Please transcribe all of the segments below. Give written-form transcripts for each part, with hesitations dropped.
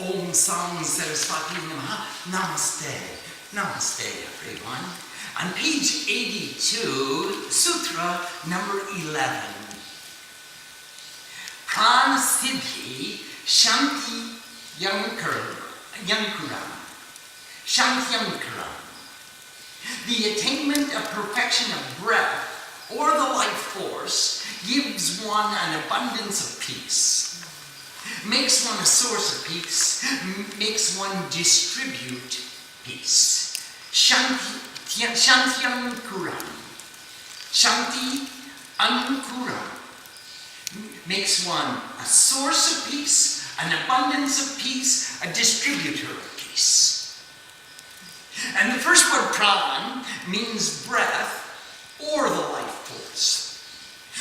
Om Sam Saraswati Namaha. Namaste. Namaste, everyone. On page 82, Sutra number 11. Prana Siddhi Shanti Yankuram. Shantyankuram. The attainment of perfection of breath, or the life force, gives one an abundance of peace. Makes one a source of peace, makes one distribute peace. Shantyankuram. Shanti Ankuram. Makes one a source of peace, an abundance of peace, a distributor of peace. And the first word, pran, means breath or the life force.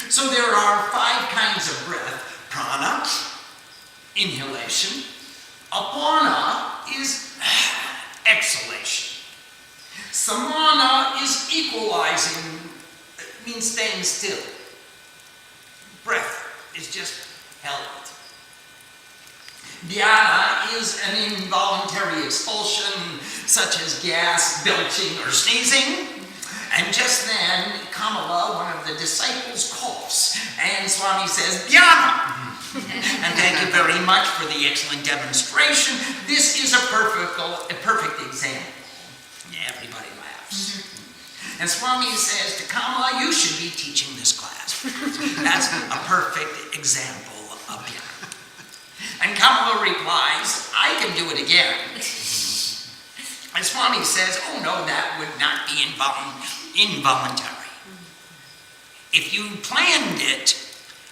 So there are 5 kinds of breath. Prana, inhalation. Apana is exhalation. Samana is equalizing, it means staying still. Breath is just held. Dhyana is an involuntary expulsion, such as gas, belching, or sneezing. And just then, Kamala, one of the disciples, coughs, and Swami says, Dhyana! And thank you very much for the excellent demonstration. This is a perfect example. Everybody laughs. And Swami says to Kamala, you should be teaching this class. That's a perfect example of Dhyana. And Kamala replies, I can do it again. And Swami says, oh no, that would not be involuntary. If you planned it,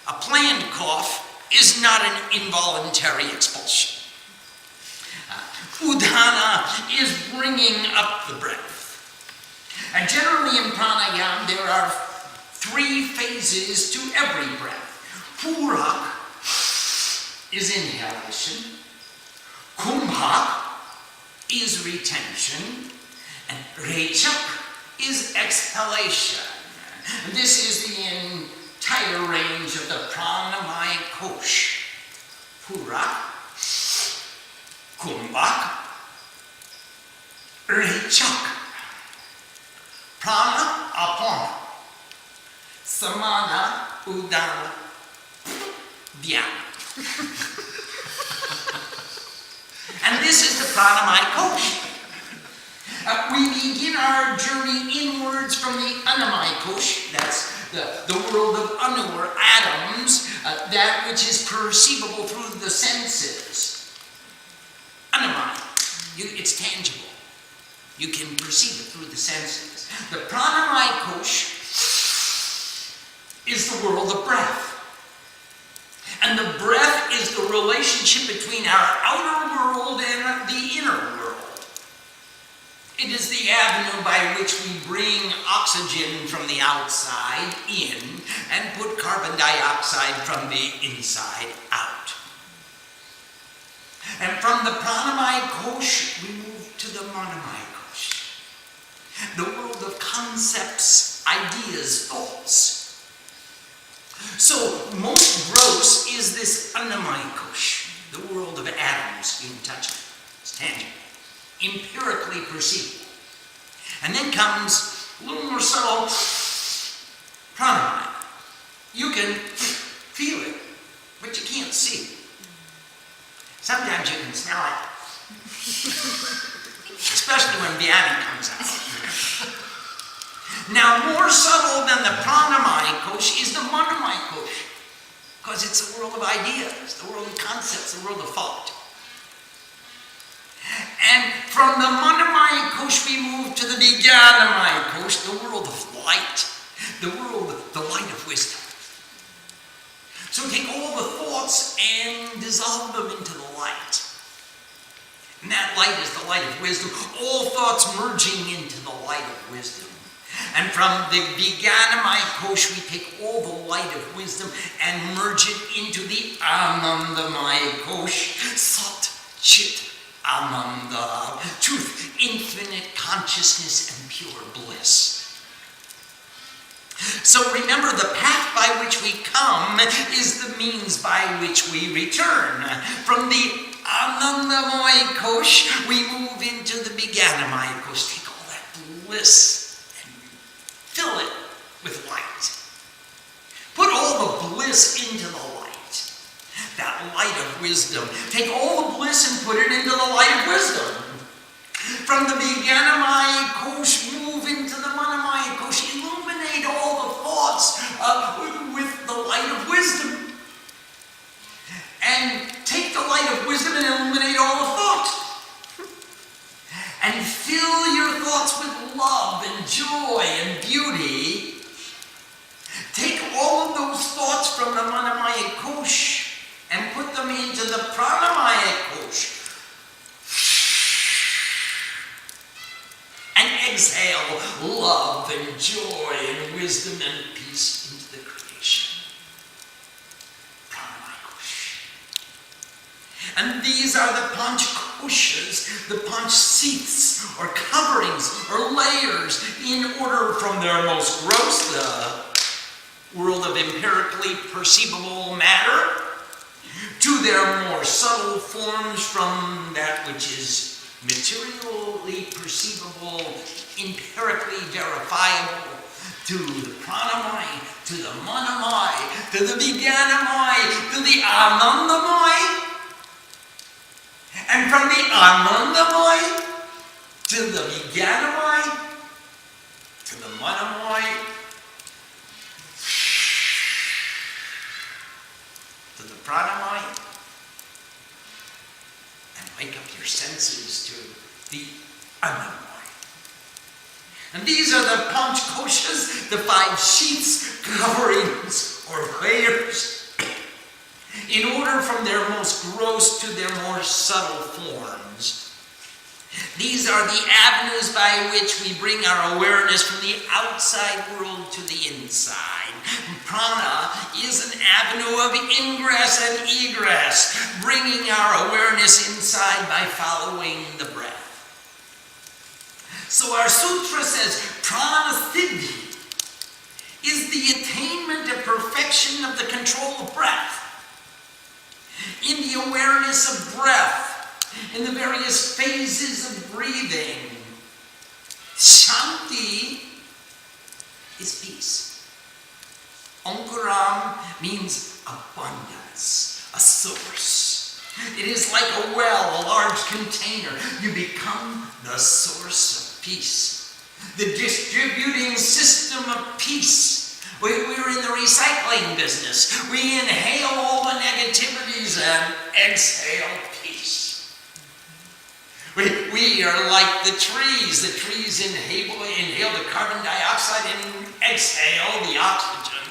a planned cough is not an involuntary expulsion. Udhana is bringing up the breath. And generally in pranayama, there are 3 phases to every breath. Purak is inhalation. Kumbha is retention. And rechak is exhalation. This is the entire range of the pranamaya kosh. Purak, kumbhak, rechak. Prana, apana. Samana, udana, dhyana. And this is the pranamaya kosh. We begin our journey inwards from the annamaya kosh. That's the world of anu, or atoms, that which is perceivable through the senses. Annamaya, it's tangible. You can perceive it through the senses. The pranamaya kosh is the world of breath. And the breath is the relationship between our outer world and the inner world. It is the avenue by which we bring oxygen from the outside in and put carbon dioxide from the inside out. And from the pranamaya kosh, we move to the manamaya kosh. The world of concepts, ideas, thoughts. So most gross is this annamaya kosh, the world of atoms. You can touch it. It's tangible. Empirically perceivable. And then comes a little more subtle pranamaya. You can feel it, but you can't see it. Sometimes you can smell it. Especially when Vyani comes out. Now, more subtle than the pranamaya kosh is the manamaya kosh, because it's the world of ideas, the world of concepts, the world of thought. And from the manamaya kosh we move to the vijnanamaya kosh, the world of light, the light of wisdom. So take all the thoughts and dissolve them into the light. And that light is the light of wisdom, all thoughts merging into the light of wisdom. And from the vijnanamaya kosh we take all the light of wisdom and merge it into the anandamaya kosh, sat, chit, ananda, truth, infinite consciousness, and pure bliss. So remember, the path by which we come is the means by which we return. From the Anandamaya Kosh, we move into the Vijnanamaya Kosh. Take all that bliss and fill it with light. Put all the bliss into the light. That light of wisdom. Take all the bliss and put it into the light of wisdom. From the Vijnanamaya Kosh, move into the Manamaya Kosh. Illuminate all the thoughts with the light of wisdom. And take the light of wisdom and illuminate all the thoughts. And fill your thoughts with love and joy and beauty. Take all of those thoughts from the Manamaya Kosh and put them into the Pranamaya Kosh. And exhale love and joy and wisdom and peace into the creation. Pranamaya Kosh. And these are the Panch Koshas, the Panch seats or coverings or layers in order from their most gross, the world of empirically perceivable matter, to their more subtle forms from that which is materially perceivable, empirically verifiable, to the pranamaya, to the manamaya, to the vijnanamaya, to the anandamaya, and from the anandamaya to the vijnanamaya, to the manamaya, to the pranamaya, and wake up your senses to the anandamaya. And these are the Panch Koshas, the 5 sheets, coverings, or layers, in order from their most gross to their more subtle forms. These are the avenues by which we bring our awareness from the outside world to the inside. Prana is an avenue of ingress and egress, bringing our awareness inside by following the breath. So our sutra says, prana siddhi is the attainment of perfection of the control of breath. In the awareness of breath, in the various phases of breathing, shanti is peace. Ankuram means abundance, a source. It is like a well, a large container. You become the source of peace, the distributing system of peace. We're in the recycling business. We inhale all the negativities and exhale peace. We are like the trees. The trees inhale the carbon dioxide and exhale the oxygen.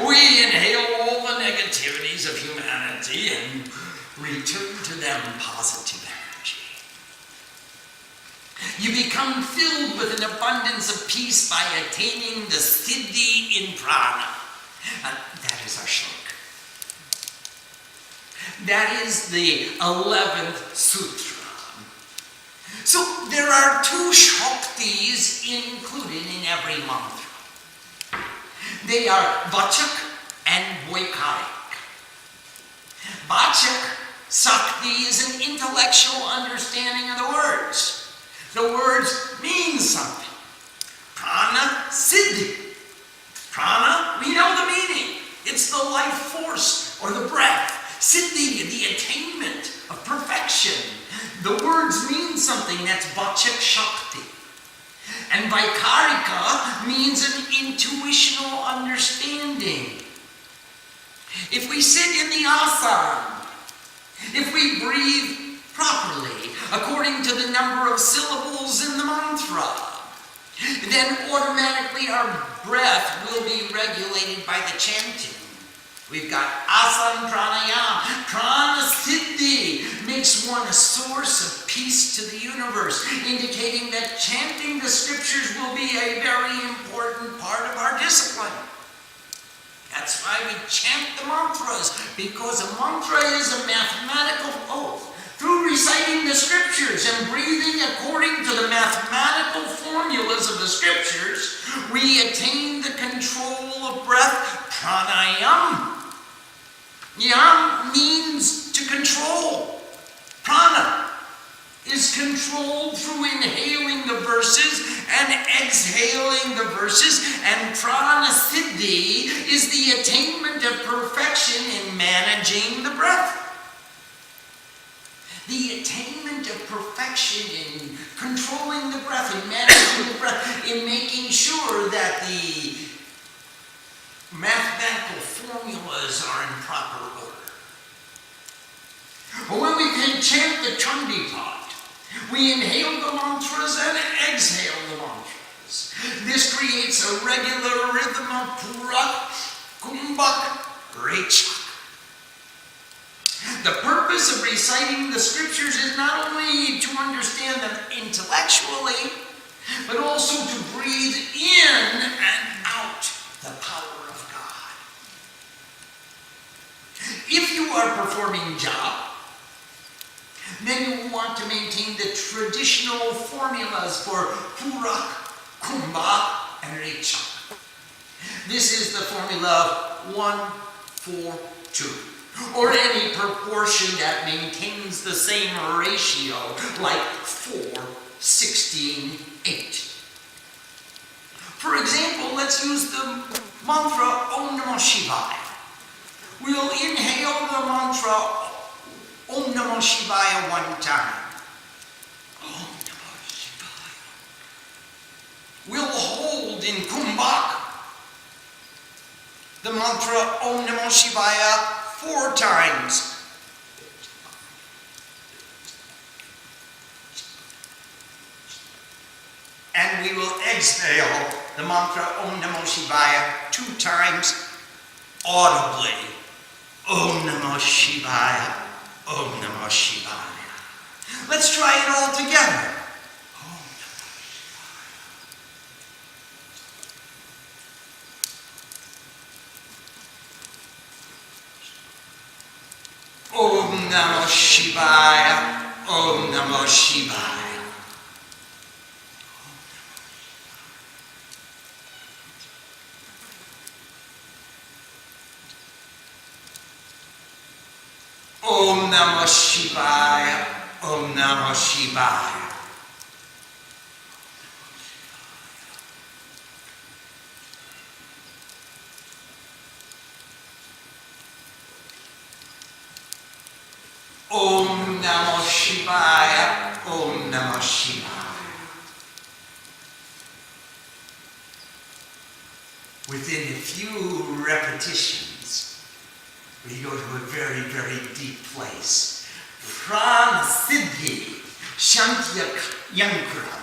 We inhale all the negativities of humanity and return to them positive energy. You become filled with an abundance of peace by attaining the siddhi in prana. That is our shloka. That is the 11th sutra. So there are 2 shaktis included in every mantra. They are vachak and vaikarik. Vachak sakti is an intellectual understanding of the words. The words mean something. Prana siddhi. Prana, we know the meaning. It's the life force or the breath. Siddhi, the attainment of perfection. The words mean something. That's vachak shakti. And vaikarika means an intuitional understanding. If we sit in the asana, if we breathe properly, according to the number of syllables in the mantra, then automatically our breath will be regulated by the chanting. We've got asana pranayama. Prana siddhi makes one a source of peace to the universe, indicating that chanting the scriptures will be a very important part of our discipline. That's why we chant the mantras, because a mantra is a mathematical oath. Through reciting the scriptures and breathing according to the mathematical formulas of the scriptures, we attain the control of breath. Pranayama. Yam means to control. is controlled through inhaling the verses and exhaling the verses, and pranasiddhi is the attainment of perfection in managing the breath. The attainment of perfection in controlling the breath, in managing the breath, in making sure that the mathematical formulas are in proper order. When we can chant the Chandipat, we inhale the mantras and exhale the mantras. This creates a regular rhythm of Purak, Kumbhak, Rechak. The purpose of reciting the scriptures is not only to understand them intellectually, but also to breathe in and out the power of God. If you are performing japa, then you want to maintain the traditional formulas for Purak, Kumbhak, and Rechak. This is the formula of 1, 4, 2. Or any proportion that maintains the same ratio, like 4, 16, 8. For example, let's use the mantra Om Namah Shivaya. We'll inhale the mantra Om Namah Shivaya one time. Om Namah Shivaya. We'll hold in Kumbhak the mantra Om Namah Shivaya 4 times. And we will exhale the mantra Om Namah Shivaya 2 times audibly. Om Namah Shivaya. Om Namah Shivaya. Let's try it all together. Om Namah Shivaya. Om Namah Shivaya. Om Namah Shivaya. Om Namah Shivaya. Om Namah Shivaya. Om Namah Shivaya. Within a few repetitions, we go to a very, very deep place. Pranasiddhi Shantyankram.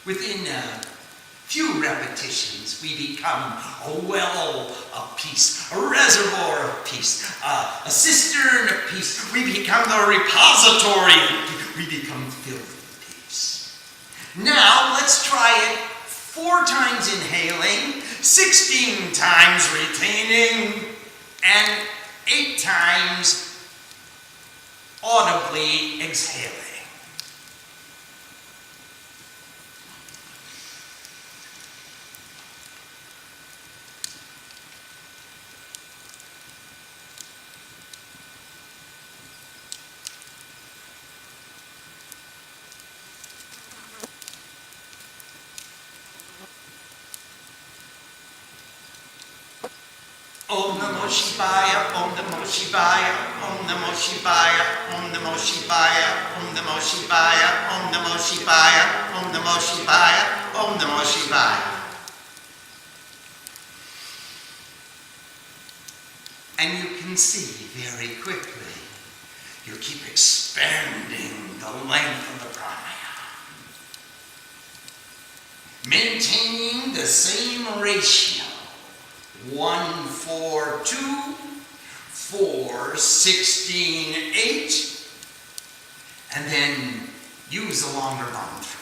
Within a few repetitions, we become a well of peace, a reservoir of peace, a cistern of peace. We become the repository. We become filled with peace. Now, let's try it 4 times inhaling, 16 times retaining, and 8 times audibly exhaling. Om Namo Shivaya, Om Namo Shivaya, Om Namo Shivaya, Om Namo Shivaya, Om Namo Shivaya, Om Namo Shivaya, Om Namo Shivaya, Om Namo Shivaya. And you can see very quickly, you keep expanding the length of the pranayama, maintaining the same ratio. 1, 4, 2, 4, 16, 8, and then use a longer mantra.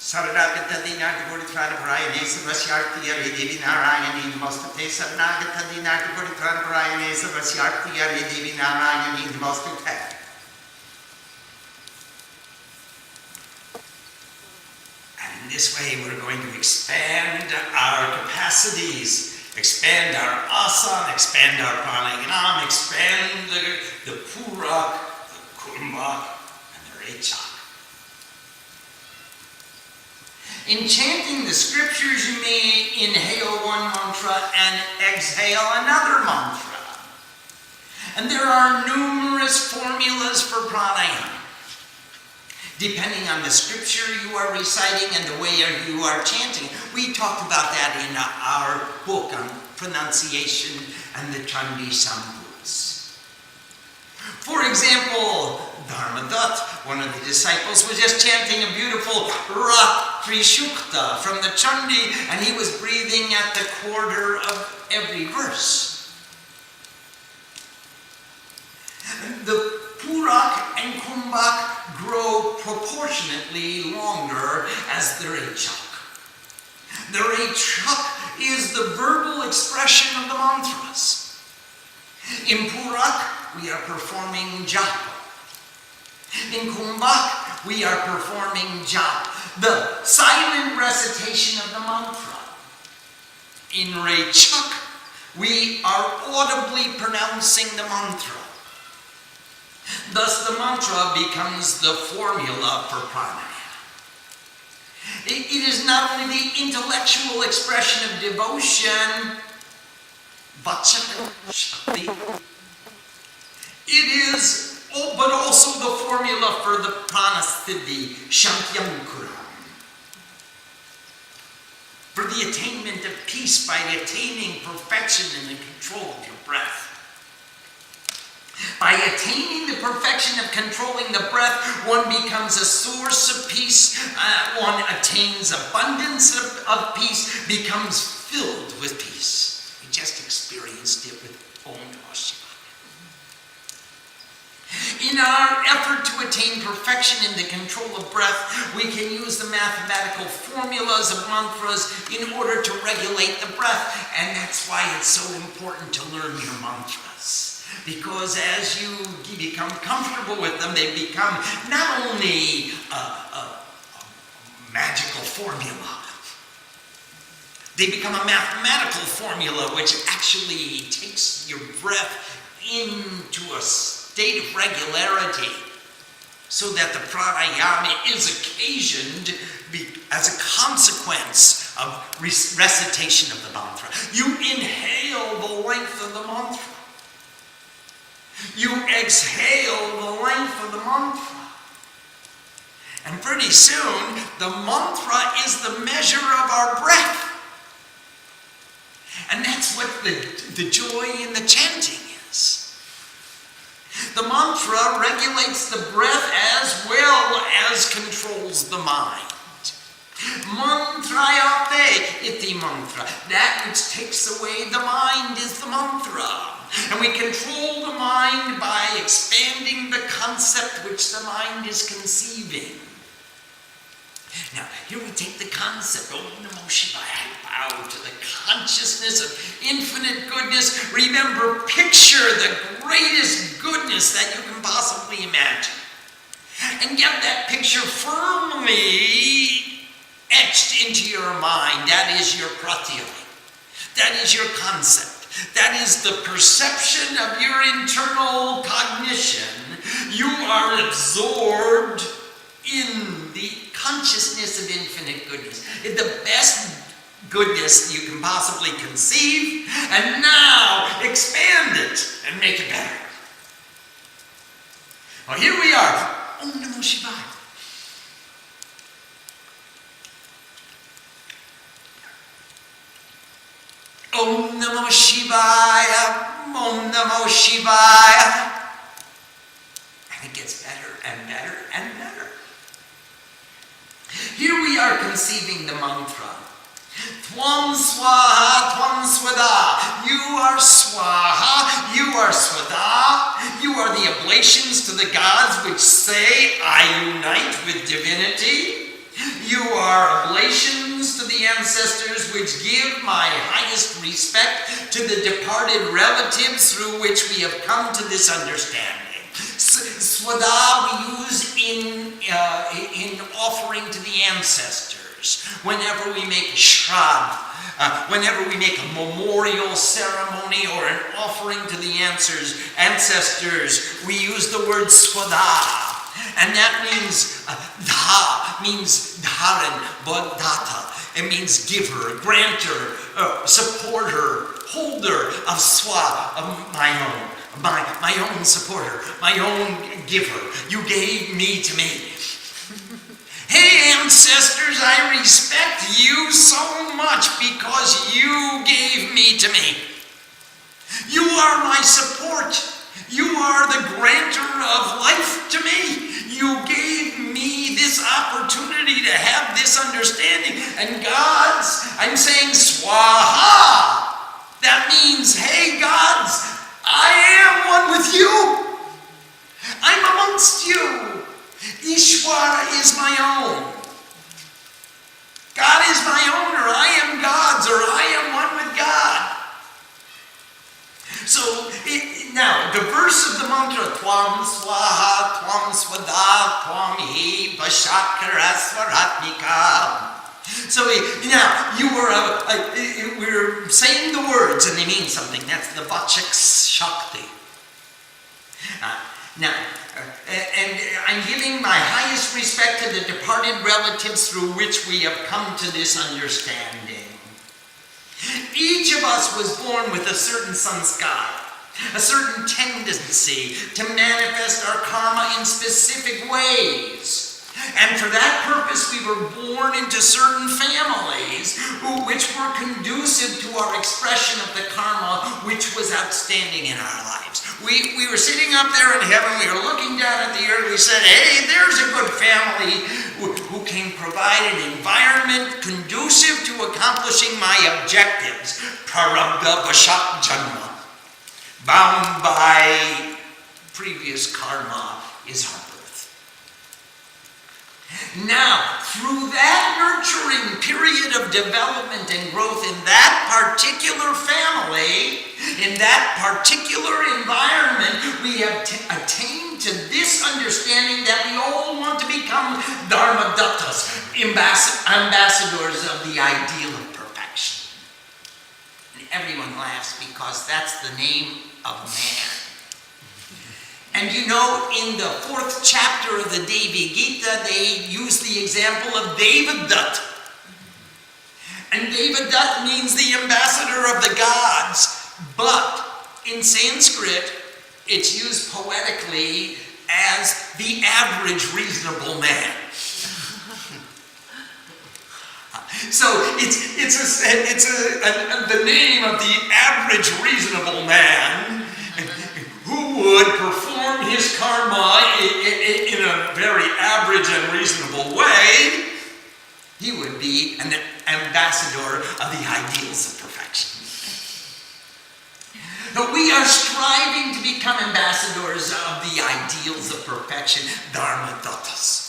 Sarvagata Dinarti Bodhitrana Parayane Sarvasyarthi Ari Devi Narayani Namostate Sarvagata Dinarti Bodhitrana Parayane Sarvasyarthi Ari Devi Narayani Namostate. And in this way we're going to expand our capacities, expand our asana, expand our pranayama, expand the purak, the kumbhak, and the rechak. In chanting the scriptures, you may inhale one mantra and exhale another mantra. And there are numerous formulas for pranayama. Depending on the scripture you are reciting and the way you are chanting. We talked about that in our book on pronunciation and the Chandi Samputs. For example, Dharmadatta, one of the disciples, was just chanting a beautiful Rat Trishukta from the Chandi, and he was breathing at the quarter of every verse. The Purak and Kumbhak grow proportionately longer as the Rechak. The Rechak is the verbal expression of the mantras. In Purak, we are performing japa. In Kumbhak, we are performing japa, the silent recitation of the mantra. In Rechak, we are audibly pronouncing the mantra. Thus, the mantra becomes the formula for pranayama. It is not only the intellectual expression of devotion, vachana shakti. It is, but also the formula for the pranasthiti, shantyam kuram. For the attainment of peace by attaining perfection in the control of your breath. By attaining the perfection of controlling the breath, one becomes a source of peace, one attains abundance of peace, becomes filled with peace. We just experienced it with Om Namah Shivaya. In our effort to attain perfection in the control of breath, we can use the mathematical formulas of mantras in order to regulate the breath, and that's why it's so important to learn your mantras. Because as you become comfortable with them, they become not only a magical formula, they become a mathematical formula which actually takes your breath into a state of regularity so that the pranayama is occasioned as a consequence of recitation of the mantra. You inhale the length of the mantra. You exhale the length of the mantra. And pretty soon, the mantra is the measure of our breath. And that's what the joy in the chanting is. The mantra regulates the breath as well as controls the mind. Mantrayate iti mantra. That which takes away the mind is the mantra. And we control the mind by expanding the concept which the mind is conceiving. Now, here we take the concept, Om Namo Shivaya, I bow to the consciousness of infinite goodness. Remember, picture the greatest goodness that you can possibly imagine. And get that picture firmly etched into your mind. That is your pratyaya. That is your concept. That is the perception of your internal cognition. You are absorbed in the consciousness of infinite goodness. The best goodness you can possibly conceive, and now expand it and make it better. Well, here we are. Om Namo Shivaya. Om Namo Shivaya, Om Namo Shivaya. And it gets better and better and better. Here we are conceiving the mantra. Tvam Swaha, Tvam Swada. You are Swaha, you are Swada. You are the oblations to the gods which say, I unite with divinity. You are oblations to the ancestors which give my highest respect to the departed relatives through which we have come to this understanding. Swada we use in offering to the ancestors. Whenever we make shraddha, whenever we make a memorial ceremony or an offering to the ancestors, we use the word swada. And that means dha means dharan, bodhata. It means giver, grantor, supporter, holder of swa, of my own supporter, my own giver. You gave me to me. Hey ancestors, I respect you so much because you gave me to me. You are my support. You are the grantor of life to me. You gave me this opportunity to have this understanding. And gods, I'm saying swaha. That means, hey gods, I am one with you. I'm amongst you. Ishvara is my own. God is my own, or I am God's, or I am one with God. So, now, the verse of the mantra, Tvam Swaha, Tvam Swada, Tvam Hi, Vashakara Swaratnika. So, now, we're saying the words and they mean something. That's the Vachak Shakti. And I'm giving my highest respect to the departed relatives through which we have come to this understanding. Each of us was born with a certain sanskar, a certain tendency to manifest our karma in specific ways. And for that purpose, we were born into certain families which were conducive to our expression of the karma which was outstanding in our lives. We were sitting up there in heaven, we were looking down at the earth, we said, hey, there's a good family who can provide an environment conducive to accomplishing my objectives. Prarabdha Vashat Janma. Bound by previous karma is our birth. Now, through that nurturing period of development and growth in that particular family, in that particular environment, we have attained to this understanding that we all want to become dharmaduttas, ambassadors of the ideal of perfection. And everyone laughs because that's the name of man. And you know, in the 4th chapter of the Devi Gita, they use the example of Devadutt. And Devadutt means the ambassador of the gods. But in Sanskrit, it's used poetically as the average reasonable man. So it's the name of the average reasonable man who would perform his karma in a very average and reasonable way. He would be an ambassador of the ideals of perfection. But we are striving to become ambassadors of the ideals of perfection, dharmaduttas.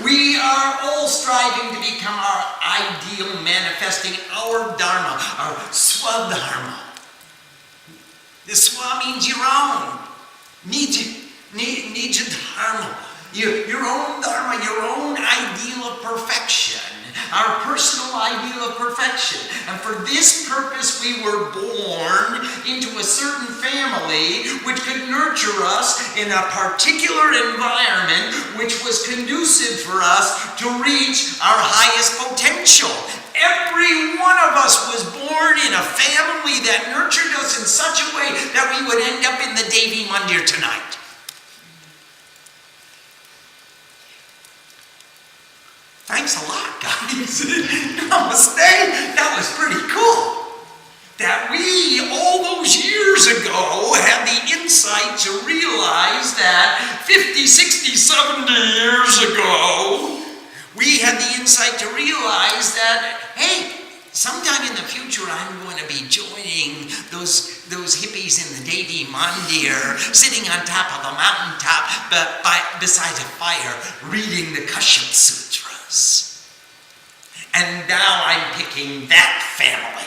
We are all striving to become our ideal, manifesting our dharma, our swadharma. The swa means your own. Nija dharma. Your own dharma, your own ideal of perfection. Our personal ideal of perfection. And for this purpose we were born into a certain family which could nurture us in a particular environment which was conducive for us to reach our highest potential. Every one of us was born in a family that nurtured us in such a way that we would end up in the Devi Mandir tonight. Thanks a lot, guys. Namaste. That was pretty cool. That we, all those years ago, had the insight to realize that 50, 60, 70 years ago, we had the insight to realize that, hey, sometime in the future I'm going to be joining those hippies in the Devi Mandir, sitting on top of a mountaintop beside a fire, reading the Kashyapa Sutras. And now I'm picking that family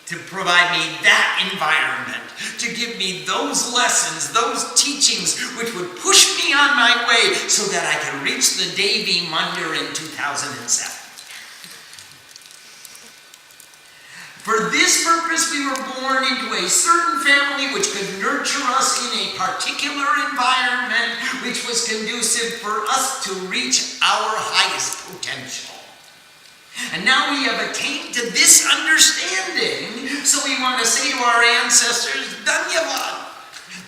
to provide me that environment, to give me those lessons, those teachings which would push me on my way so that I can reach the Devi Mandir in 2007. For this purpose we were born into a certain family which could nurture us in a particular environment which was conducive for us to reach our highest potential. And now we have attained to this understanding, so we want to say to our ancestors, Dhanyavad,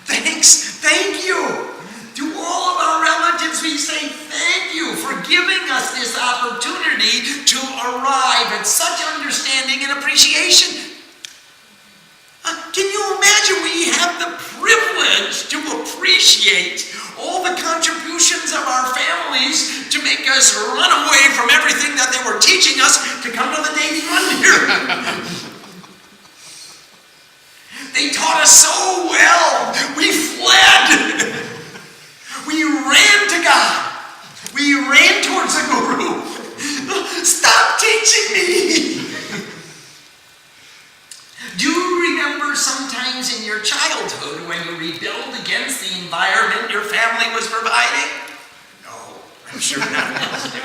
thanks, thank you. To all of our relatives we say thank you for giving us this opportunity to arrive at such understanding and appreciation. Can you imagine we have the privilege to appreciate all the contributions of our families to make us run away from everything that they were teaching us to come to the Devi Mandir? They taught us so well. We fled. We ran to God. We ran towards the Guru. Stop teaching me. Do you remember sometimes in your childhood when you rebelled against the environment your family was providing? No, I'm sure none of us do.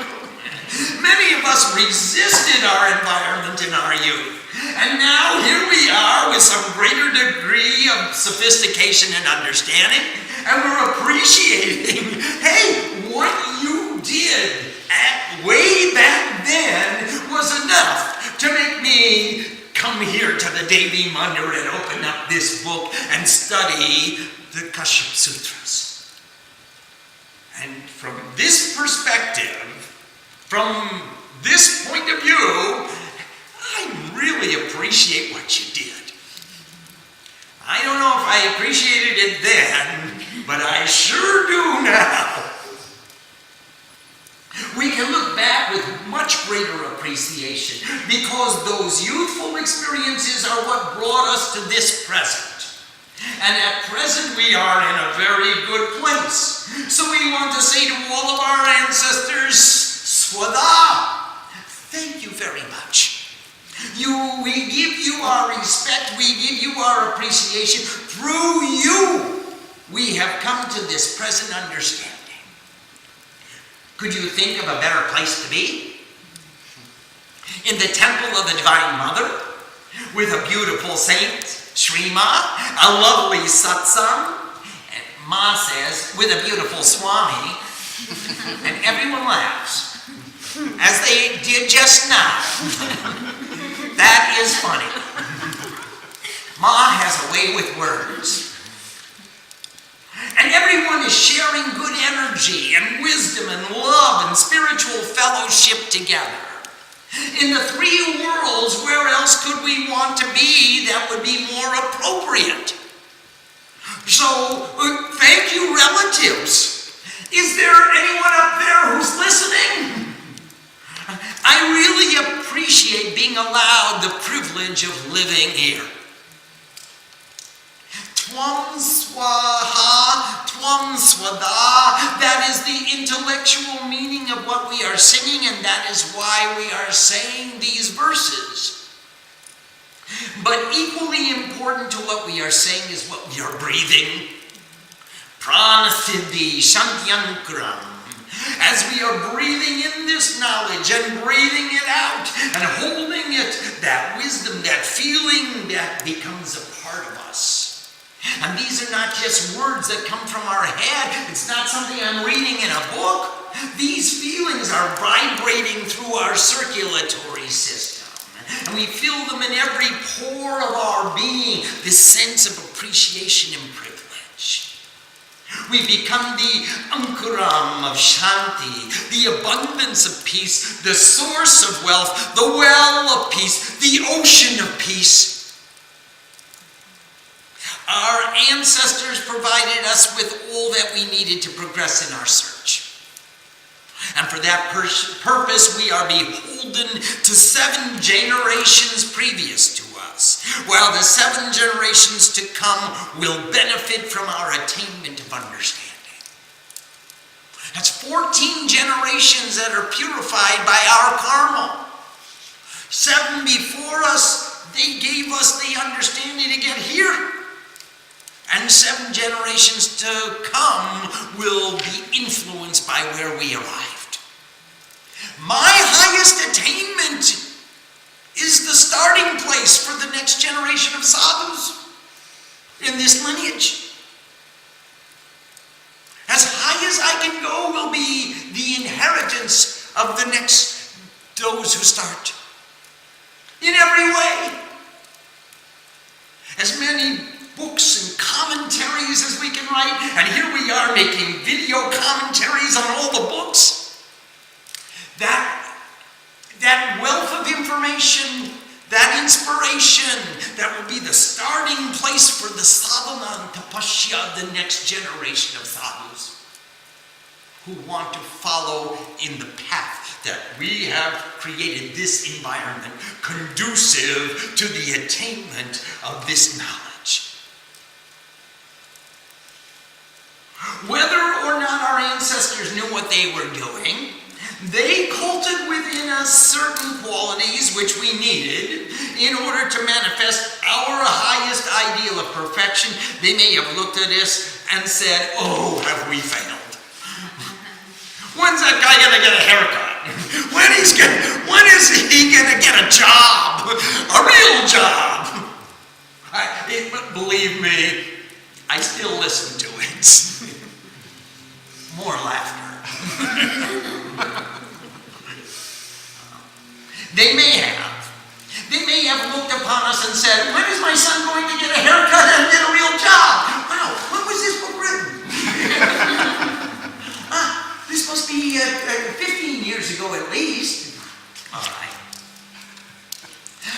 Many of us resisted our environment in our youth. And now here we are with some greater degree of sophistication and understanding, and we're appreciating, hey, what you did way back then was enough to make me come here to the Devi Mandir and open up this book and study the Kashyapa Sutras. And from this perspective, from this point of view, I really appreciate what you did. I don't know if I appreciated it then, but I sure do now. We can look back with much greater appreciation because those youthful experiences are what brought us to this present. And at present we are in a very good place. So we want to say to all of our ancestors, Swada, thank you very much. We give you our respect, we give you our appreciation. Through you, we have come to this present understanding. Could you think of a better place to be? In the temple of the Divine Mother, with a beautiful saint, Sri Ma, a lovely satsang, and Ma says, with a beautiful Swami, and everyone laughs, as they did just now. That is funny. Ma has a way with words. And everyone is sharing good energy and wisdom and love and spiritual fellowship together. In the three worlds, where else could we want to be that would be more appropriate? So, thank you, relatives. Is there anyone up there who's listening? I really appreciate being allowed the privilege of living here. Tvam swaha, tvam swada. That is the intellectual meaning of what we are singing, and that is why we are saying these verses. But equally important to what we are saying is what we are breathing. Pranasiddhi shantyankuram. As we are breathing in this knowledge and breathing it out and holding it, that wisdom, that feeling that becomes a part of us. And these are not just words that come from our head. It's not something I'm reading in a book. These feelings are vibrating through our circulatory system. And we feel them in every pore of our being, this sense of appreciation and privilege. We become the ankuram of shanti, the abundance of peace, the source of wealth, the well of peace, the ocean of peace. Our ancestors provided us with all that we needed to progress in our search. And for that purpose, we are beholden to 7 generations previous to us, while the 7 generations to come will benefit from our attainment of understanding. That's 14 generations that are purified by our karma. 7 before us, they gave us the understanding to get here. And 7 generations to come will be influenced by where we arrived. My highest attainment is the starting place for the next generation of sadhus in this lineage. As high as I can go will be the inheritance of the next, those who start. In every way. As many books and commentaries as we can write, and here we are making video commentaries on all the books. That wealth of information, that inspiration, that will be the starting place for the sadhana and tapasya, the next generation of sadhus who want to follow in the path that we have created this environment conducive to the attainment of this knowledge. Whether or not our ancestors knew what they were doing, they cultivated within us certain qualities which we needed in order to manifest our highest ideal of perfection. They may have looked at us and said, "Oh, have we failed? When's that guy going to get a haircut? When is he going to get a job? A real job?" But believe me, I still listen to it. More laughter. They may have looked upon us and said, "When is my son going to get a haircut and get a real job? Wow, when was this book written?" This must be 15 years ago at least. All right.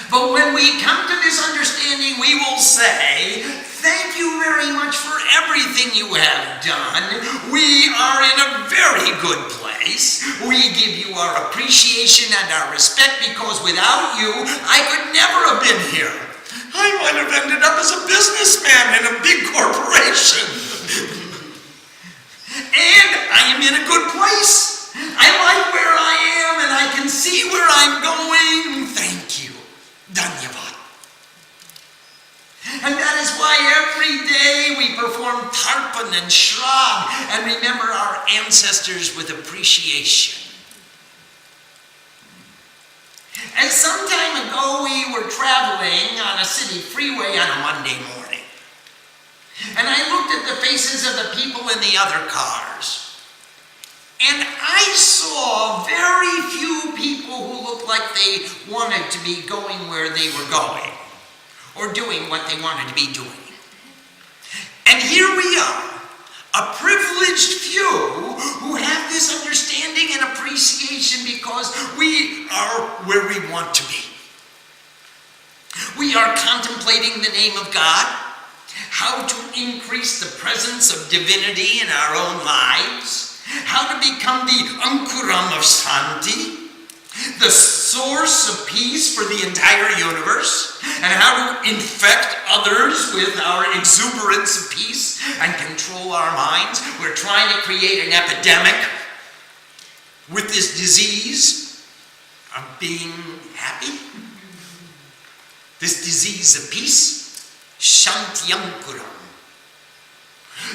But when we come to this understanding, we will say, "Thank you very much for everything you have done. We are in a very good place. We give you our appreciation and our respect because without you, I could never have been here. I might have ended up as a businessman in a big corporation. And I am in a good place. I like where I am and I can see where I'm going. Thank you. Dhanyavad." And that is why every day we perform tarpan and shraddha and remember our ancestors with appreciation. And some time ago we were traveling on a city freeway on a Monday morning. And I looked at the faces of the people in the other cars. And I saw very few people who looked like they wanted to be going where they were going or doing what they wanted to be doing. And here we are, a privileged few who have this understanding and appreciation because we are where we want to be. We are contemplating the name of God, how to increase the presence of divinity in our own lives, how to become the Ankuram of Shanti, the source of peace for the entire universe, and how to infect others with our exuberance of peace and control our minds. We're trying to create an epidemic with this disease of being happy, this disease of peace, Shantyankuram.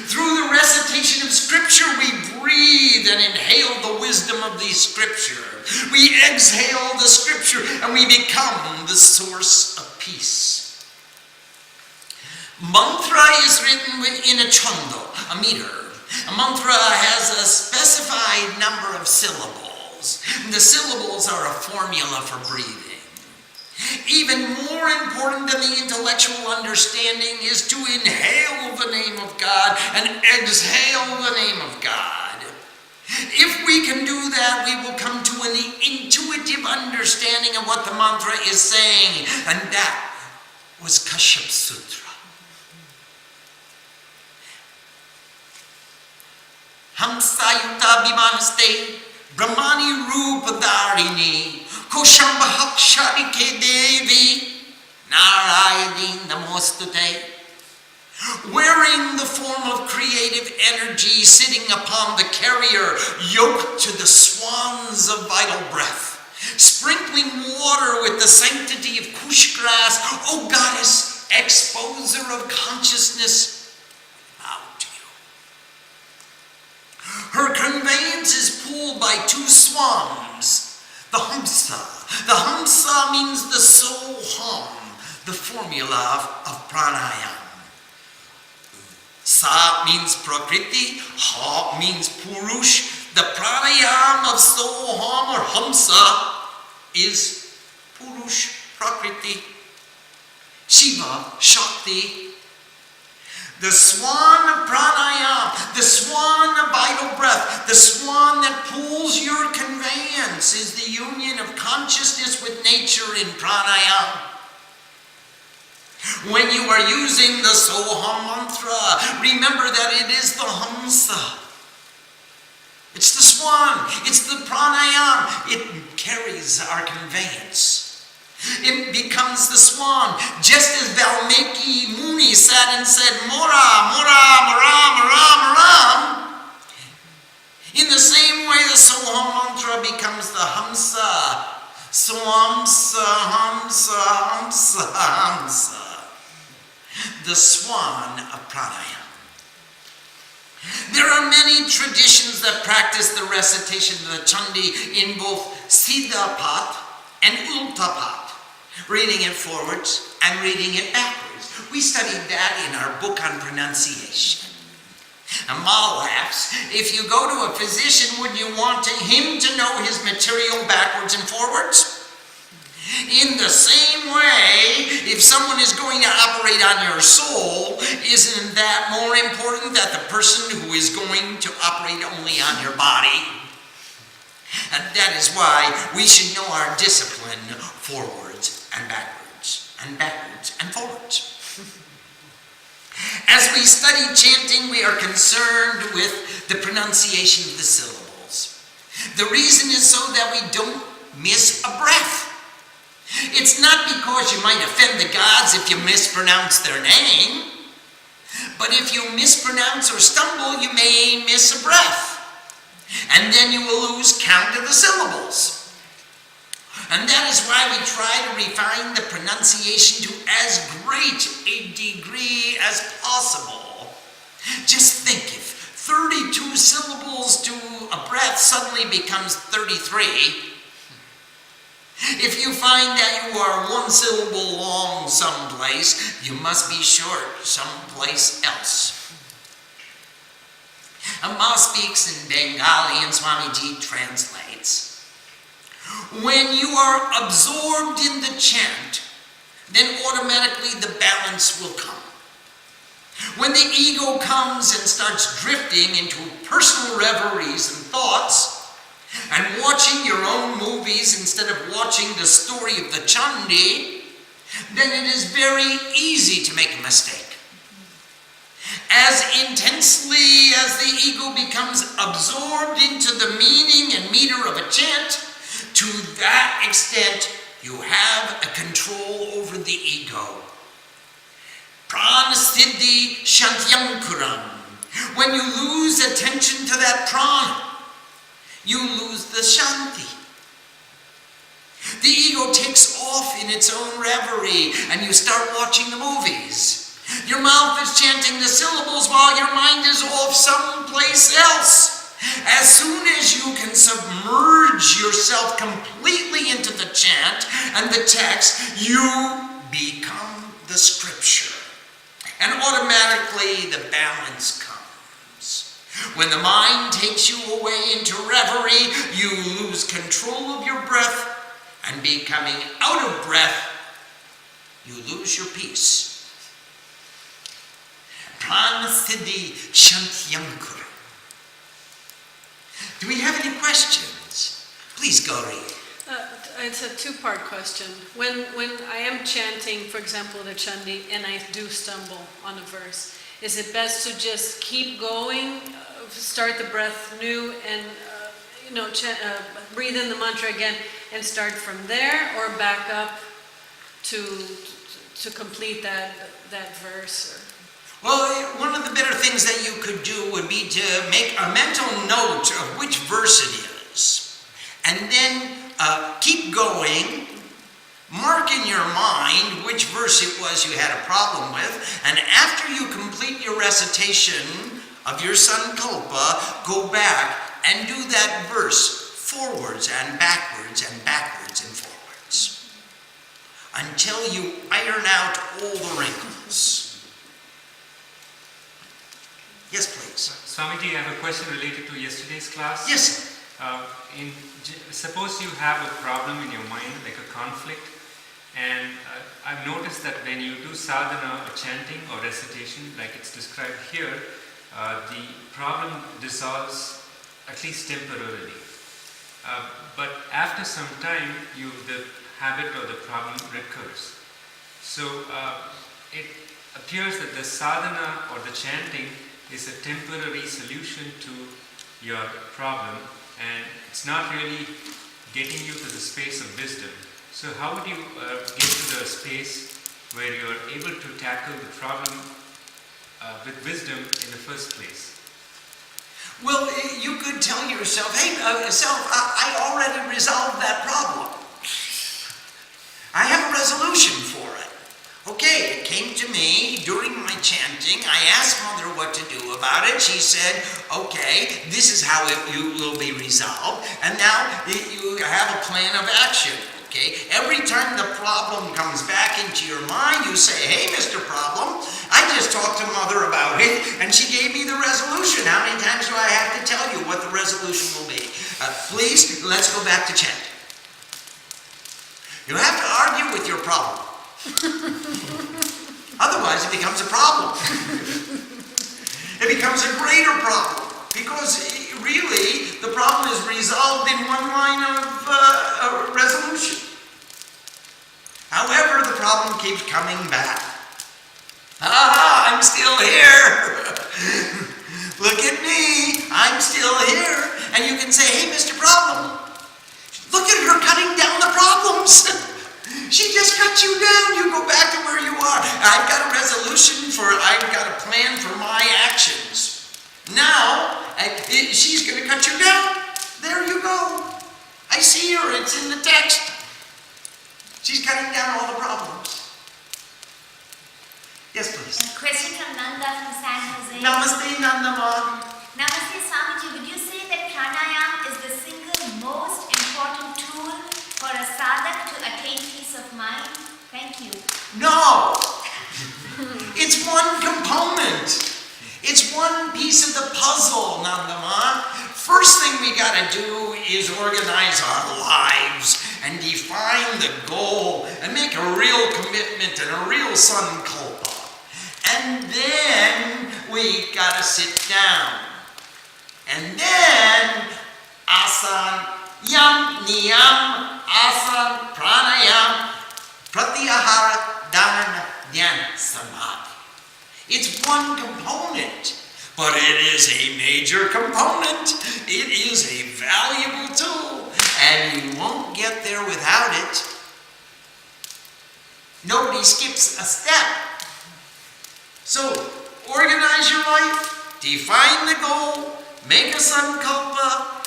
Through the recitation of scripture, we breathe and inhale the wisdom of the scripture. We exhale the scripture and we become the source of peace. Mantra is written in a chando, a meter. A mantra has a specified number of syllables. The syllables are a formula for breathing. Even more important than the intellectual understanding is to inhale the name of God and exhale the name of God. If we can do that, we will come to an intuitive understanding of what the mantra is saying, and that was Kashyapa Sutra. Hamsayuta Bimanaste Brahmani Rupadharini Koshambhaksharike Devi Narayani Namostute. wearing the form of creative energy, sitting upon the carrier, yoked to the swans of vital breath, sprinkling water with the sanctity of kush grass. O goddess, exposer of consciousness, bow to you. Her conveyance is pulled by two swans, the hamsa. The hamsa means the soul hum, the formula of pranayama. Sa means prakriti, ha means purush. The pranayama of soul hum or hamsa is purush, prakriti. Shiva, Shakti. The swan of pranayama, the swan of vital breath, the swan that pulls your conveyance is the union of consciousness with nature in pranayama. When you are using the Soham mantra, remember that it is the Hamsa. It's the swan, it's the pranayama. It carries our conveyance. It becomes the swan, just as Valmiki Muni sat and said, Mora, Mora, Maram, Maram, Maram. In the same way, the Soham mantra becomes the Hamsa. Swamsa, Hamsa, Hamsa, Hamsa. The swan of pranayama. There are many traditions that practice the recitation of the Chandi in both Siddhapat and Ultapat, reading it forwards and reading it backwards. We studied that in our book on pronunciation. And Ma laughs, if you go to a physician, would you want him to know his material backwards and forwards? In the same way, if someone is going to operate on your soul, isn't that more important than the person who is going to operate only on your body? And that is why we should know our discipline forwards and backwards and forwards. As we study chanting, we are concerned with the pronunciation of the syllables. The reason is so that we don't miss a breath. It's not because you might offend the gods if you mispronounce their name, but if you mispronounce or stumble, you may miss a breath, and then you will lose count of the syllables. And that is why we try to refine the pronunciation to as great a degree as possible. Just think, if 32 syllables to a breath suddenly becomes 33, if you find that you are one syllable long someplace, you must be short someplace else. Ma speaks in Bengali and Swamiji translates. When you are absorbed in the chant, then automatically the balance will come. When the ego comes and starts drifting into personal reveries and thoughts, and watching your own movies instead of watching the story of the Chandi, then it is very easy to make a mistake. As intensely as the ego becomes absorbed into the meaning and meter of a chant, to that extent you have a control over the ego. Pranasiddhi shantyankuram. When you lose attention to that prana, you lose the shanti. The ego takes off in its own reverie, and you start watching the movies. Your mouth is chanting the syllables while your mind is off someplace else. As soon as you can submerge yourself completely into the chant and the text, you become the scripture. And automatically the balance comes. When the mind takes you away into reverie, you lose control of your breath, and becoming out of breath, you lose your peace. Pranasiddhi shantyankura. Do we have any questions? Please, Gauri. It's a two-part question. When I am chanting, for example, the Chandi, and I do stumble on a verse, is it best to just keep going, start the breath new, and breathe in the mantra again, and start from there, or back up to complete that verse? Well, one of the better things that you could do would be to make a mental note of which verse it is. And then keep going. Mark in your mind which verse it was you had a problem with. And after you complete your recitation of your sankalpa, go back and do that verse forwards and backwards and backwards and forwards until you iron out all the wrinkles. Yes, please. Swamiji, I have a question related to yesterday's class. Yes. Suppose you have a problem in your mind, like a conflict, and I've noticed that when you do sadhana or chanting or recitation, like it's described here, the problem dissolves at least temporarily. But after some time, the habit or the problem recurs. So it appears that the sadhana or the chanting is a temporary solution to your problem, and it's not really getting you to the space of wisdom. So how would you get to the space where you're able to tackle the problem with wisdom in the first place? Well, you could tell yourself, hey, self, I already resolved that problem. I have a resolution for it. Okay, it came to me during my chanting. I asked Mother what to do about it. She said, okay, this is how it will be resolved. And now you have a plan of action. Okay, every time the problem comes back into your mind, you say, hey, Mr. Problem, I just talked to Mother about it, and she gave me the resolution. How many times do I have to tell you what the resolution will be? Please, let's go back to chanting. You have to argue with your problem. Otherwise, it becomes a problem. It becomes a greater problem because really the problem is resolved in one line of resolution. However, the problem keeps coming back. I'm still here. Look at me. I'm still here. And you can say, hey, Mr. Problem, look at her cutting down the problems. She just cut you down. You go back to where you are. I've got a resolution I've got a plan for my actions. Now, she's going to cut you down. There you go. I see her. It's in the text. She's cutting down all the problems. Yes, please. A question from Nanda from San Jose. Namaste, Nandama. Namaste, Swamiji. Would you say that pranayama is the single most important tool for a sadhak to attain peace of mind? Thank you. No. It's one component. It's one piece of the puzzle, Nandama. First thing we got to do is organize our lives and define the goal and make a real commitment and a real sankalpa. And then we got to sit down. And then asan, yam, niyam, asan, pranayam, pratyahara, dharana, dhyana, samadhi. It's one component, but it is a major component. It is a valuable tool, and you won't get there without it. Nobody skips a step. So, organize your life, define the goal, make a sankalpa,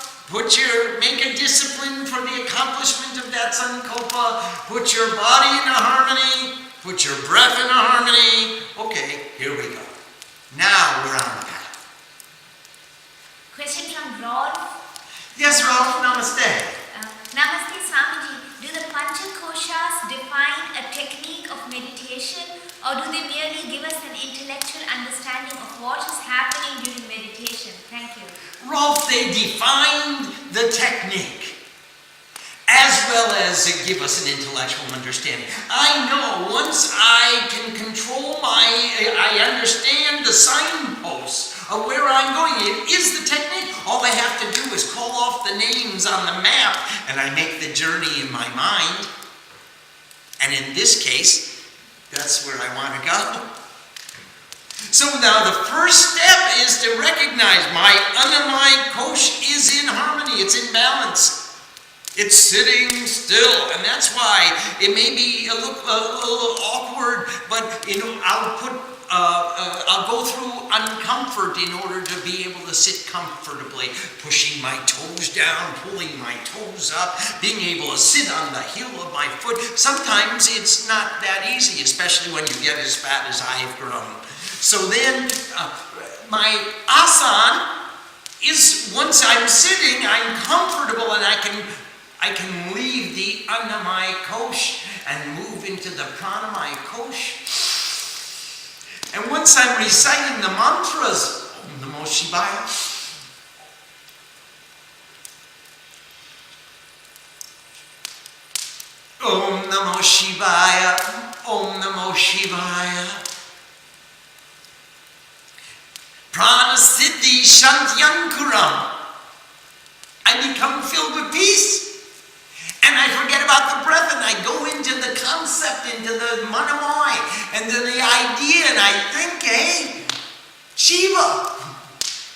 make a discipline for the accomplishment of that sankalpa, put your body in a harmony, put your breath in a harmony. Okay, here we go. Now we're on the path. Question from Rolf. Yes, Ralph, namaste. Namaste, Swamiji. Do the Panchakoshas define a technique of meditation, or do they merely give us an intellectual understanding of what is happening during meditation? Thank you. Rolf, they defined the technique as well as give us an intellectual understanding. I know once I can control I understand the signposts of where I'm going. It is the technique. All I have to do is call off the names on the map and I make the journey in my mind. And in this case, that's where I want to go. So now the first step is to recognize my Anamai Kosh is in harmony, it's in balance. It's sitting still, and that's why it may be a little awkward, but I'll put I'll go through uncomfort in order to be able to sit comfortably, pushing my toes down, pulling my toes up, being able to sit on the heel of my foot. Sometimes it's not that easy, especially when you get as fat as I've grown. So then my asana is, once I'm sitting, I'm comfortable and I can leave the Annamaya Kosh and move into the Pranamaya Kosh. And once I'm reciting the mantras, Om Namo Shivaya, Om Namo Shivaya, Om Namo Shivaya, Prana Siddhi Shantyankuram, I become filled with peace. And I forget about the breath and I go into the concept, into the manamai, and to the idea, and I think, hey, Shiva,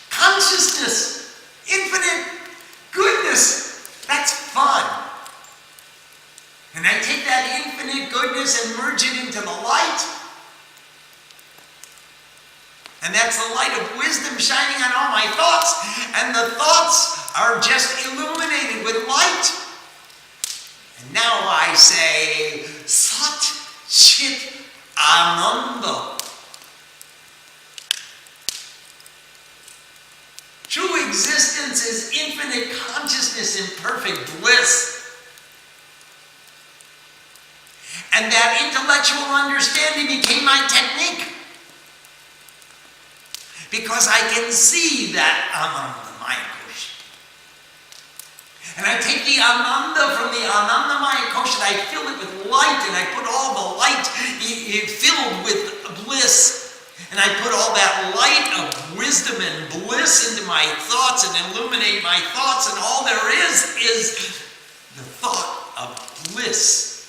consciousness, infinite goodness, that's fun. And I take that infinite goodness and merge it into the light. And that's the light of wisdom shining on all my thoughts, and the thoughts are just illuminated with light. And now I say, Sat Chit Ananda. True existence is infinite consciousness in perfect bliss. And that intellectual understanding became my technique. Because I can see that Anandamaya Kosh. And I take the Ananda from the Anandamaya Kosh and I fill it with light, and I put all the light filled with bliss. And I put all that light of wisdom and bliss into my thoughts and illuminate my thoughts, and all there is the thought of bliss.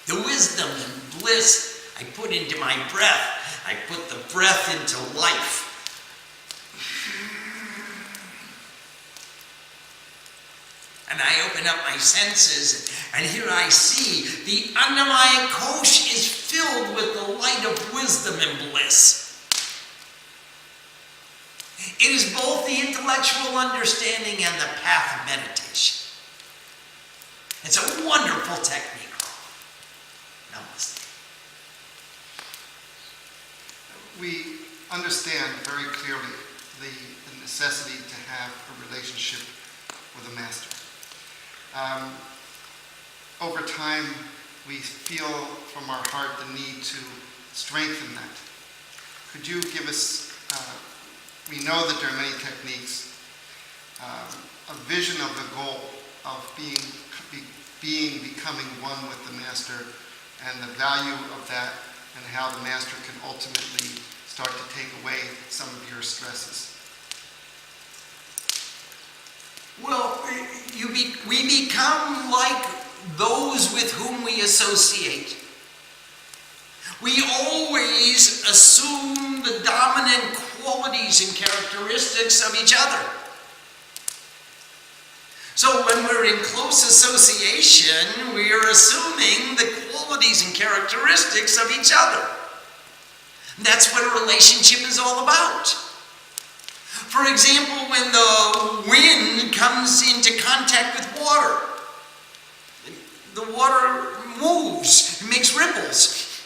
The wisdom and bliss I put into my breath. I put the breath into life. And I open up my senses, and here I see the Annamaya Kosh is filled with the light of wisdom and bliss. It is both the intellectual understanding and the path of meditation. It's a wonderful technique. Namaste. We understand very clearly the necessity to have a relationship with a master. Over time, we feel from our heart the need to strengthen that. Could you give us, we know that there are many techniques, a vision of the goal of becoming one with the master, and the value of that, and how the master can ultimately start to take away some of your stresses? Well, we become like those with whom we associate. We always assume the dominant qualities and characteristics of each other. So when we're in close association, we are assuming the qualities and characteristics of each other. That's what a relationship is all about. For example, when the wind comes into contact with water, the water moves, it makes ripples,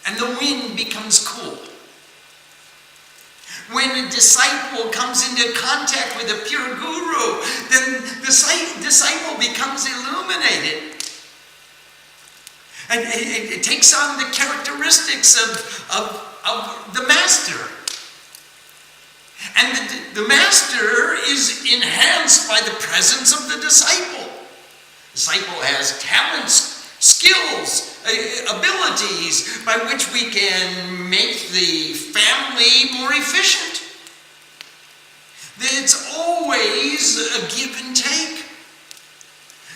and the wind becomes cool. When a disciple comes into contact with a pure guru, then the disciple becomes illuminated. And it takes on the characteristics of the master. And the master is enhanced by the presence of the disciple. The disciple has talents, skills, abilities by which we can make the family more efficient. It's always a give and take.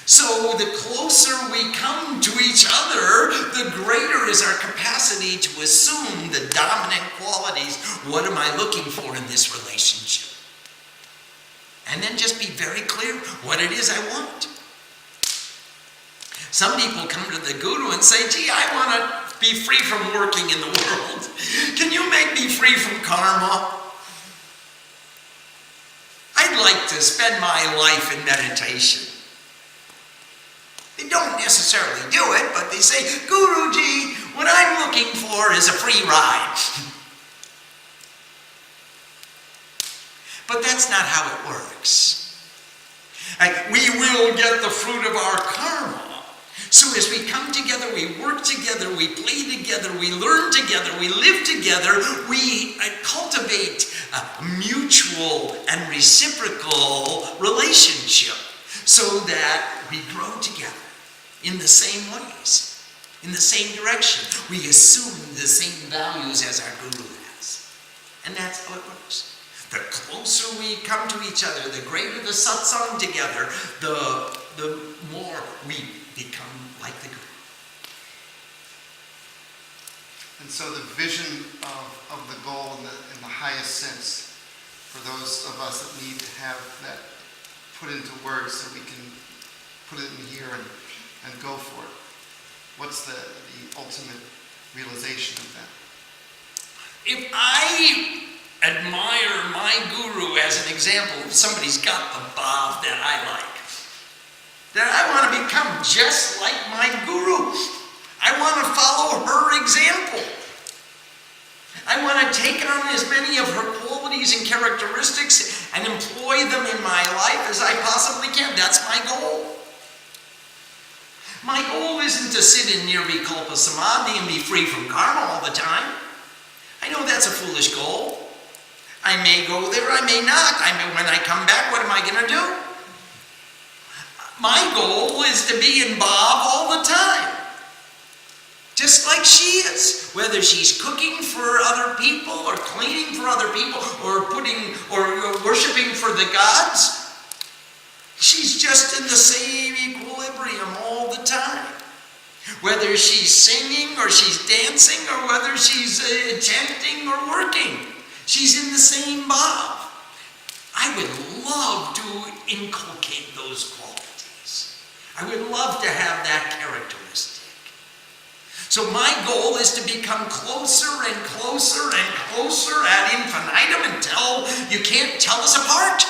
So the closer we come to each other, the greater is our capacity to assume the dominant qualities. What am I looking for in this relationship? And then just be very clear what it is I want. Some people come to the guru and say, gee, I want to be free from working in the world. Can you make me free from karma? I'd like to spend my life in meditation. They don't necessarily do it, but they say, Guruji, what I'm looking for is a free ride. But that's not how it works. We will get the fruit of our karma. So as we come together, we work together, we play together, we learn together, we live together, we cultivate a mutual and reciprocal relationship so that we grow together in the same ways, in the same direction. We assume the same values as our Guru has. And that's how it works. The closer we come to each other, the greater the satsang together, the more we become like the Guru. And so the vision of the goal in the highest sense, for those of us that need to have that put into words so we can put it in here and go for it. What's the ultimate realization of that? If I admire my Guru as an example, if somebody's got the bhav that I like, then I want to become just like my Guru. I want to follow her example. I want to take on as many of her qualities and characteristics and employ them in my life as I possibly can. That's my goal. My goal isn't to sit in nirvikalpa samadhi and be free from karma all the time. I know that's a foolish goal. I may go there, I may not. When I come back, what am I going to do? My goal is to be in bhav all the time. Just like she is. Whether she's cooking for other people or cleaning for other people or worshiping for the gods, she's just in the same equilibrium all the time. Whether she's singing or she's dancing or whether she's chanting or working, she's in the same bhav. I would love to inculcate those qualities. I would love to have that characteristic. So my goal is to become closer and closer and closer ad infinitum until you can't tell us apart.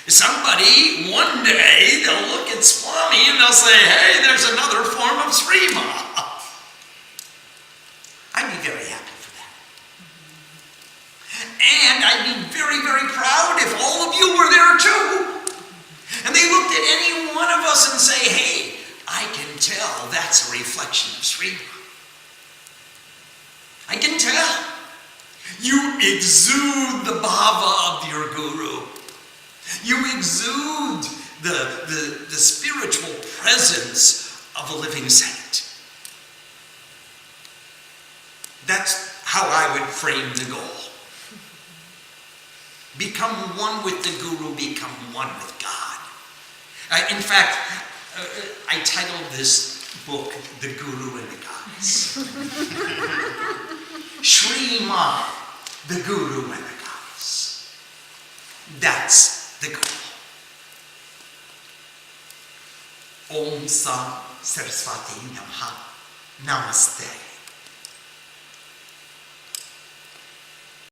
Somebody, one day, they'll look at Swami and they'll say, hey, there's another form of Srima. I'd be very happy for that. And I'd be very, very proud if all of you were there too. And they looked at any one of us and say, hey, I can tell that's a reflection of Srima. I can tell. You exude the bhava of your Guru. You exude the spiritual presence of a living saint. That's how I would frame the goal. Become one with the Guru, become one with God. In fact, I titled this book, The Guru and the Goddess. Srima, the Guru and the Goddess. That's the goal. Om Sa Saraswati Namaha. Namaste.